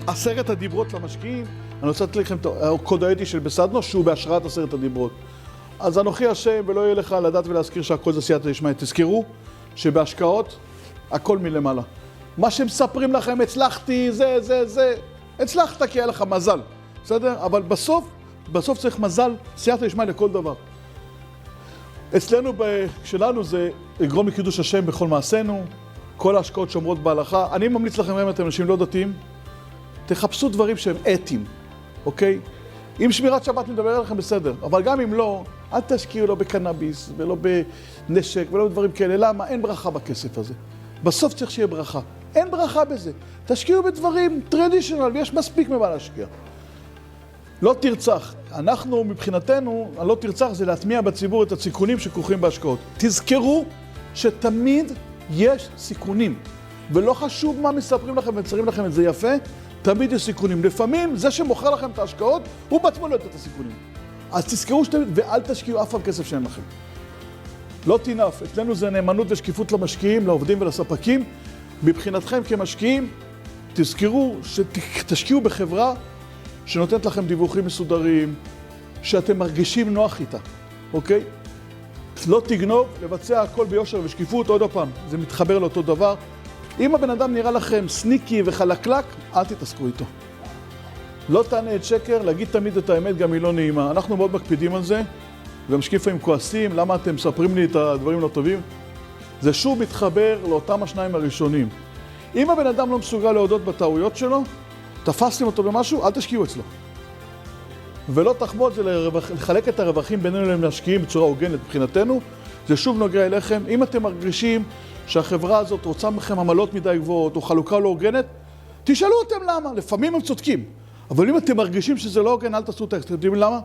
10 הדיברות למשקיעים, אני רוצה לתת לכם את הקוד האתי של בסדנו, שהוא בהשראת 10 הדיברות. אז אנוכי השם, ולא יהיה לך לדעת ולהזכיר שהכל זה סייעתא דשמיא. תזכרו שבהשקעות, הכל מלמעלה. מה שמספרים לכם, הצלחתי, זה, הצלחת כי היה לך מזל, בסדר? אבל בסוף צריך מזל, סייעתא דשמיא לכל דבר. אצלנו, שלנו זה לגרום לקידוש השם בכל מעשינו, כל ההשקעות שומרות בהלכה. אני ממליץ לכם, אם אתם אנשים לא דתיים, תחפשו דברים שהם אתיים, אוקיי? אם שמירת שבת נדבר עליכם בסדר, אבל גם אם לא, אל תשקיעו לא בקנאביס ולא בנשק ולא בדברים כאלה. למה? אין ברכה בכסף הזה. בסוף צריך שיהיה ברכה. אין ברכה בזה. תשקיעו בדברים טרדישיונל, ויש מספיק ממה להשקיע. לא תרצח. אנחנו מבחינתנו, הלא תרצח זה להטמיע בציבור את הסיכונים שכרוכים בהשקעות. תזכרו שתמיד יש סיכונים, ולא חשוב מה מספרים לכם ומצרים לכם את זה יפה, תמיד יש סיכונים. לפעמים זה שמוכר לכם את ההשקעות, הוא בעצמו לא יודע את הסיכונים. אז תזכרו שתמיד, ואל תשקיעו אף פעם כסף שאין לכם. לא תינף. אצלנו זה נאמנות ושקיפות למשקיעים, לעובדים ולספקים. מבחינתכם כמשקיעים, תזכרו שתשקיעו בחברה שנותנת לכם דיווחים מסודרים, שאתם מרגישים נוח איתה, אוקיי? לא תגנוב, לבצע הכל ביושר ושקיפות. עוד פעם, זה מתחבר לאותו דבר. אם הבן אדם נראה לכם סניקי וחלקלק, אל תתעסקו איתו. לא תענה את שקר, להגיד תמיד את האמת, גם היא לא נעימה. אנחנו מאוד מקפידים על זה, ומשקיעים כועסים, למה אתם מספרים לי את הדברים לא טובים? זה שוב מתחבר לאותם השניים הראשונים. אם הבן אדם לא מסוגל להודות בטעויות שלו, תפסתם אותו במשהו, אל תשקיעו אצלו. ולא תחמוד, זה לחלק את הרווחים בינינו למשקיעים בצורה הוגנת מבחינתנו. זה שוב נוגע אליכם. אם אתם מרגישים שהחברה הזאת רוצה מכם עמלות מדי גבוהות או חלוקה לא הוגנת, תשאלו אותם למה. לפעמים הם צודקים. אבל אם אתם מרגישים שזה לא הוגן, אל תעשו את זה. אתם יודעים למה?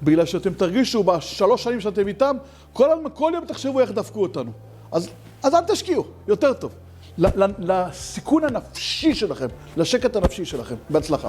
בגלל שאתם תרגישו ב3 שנים שאתם איתם, כל יום תחשבו איך דפקו אותנו. אז אל תשקיעו, יותר טוב. לסיכון הנפשי שלכם, לשקט הנפשי שלכם. בהצלחה.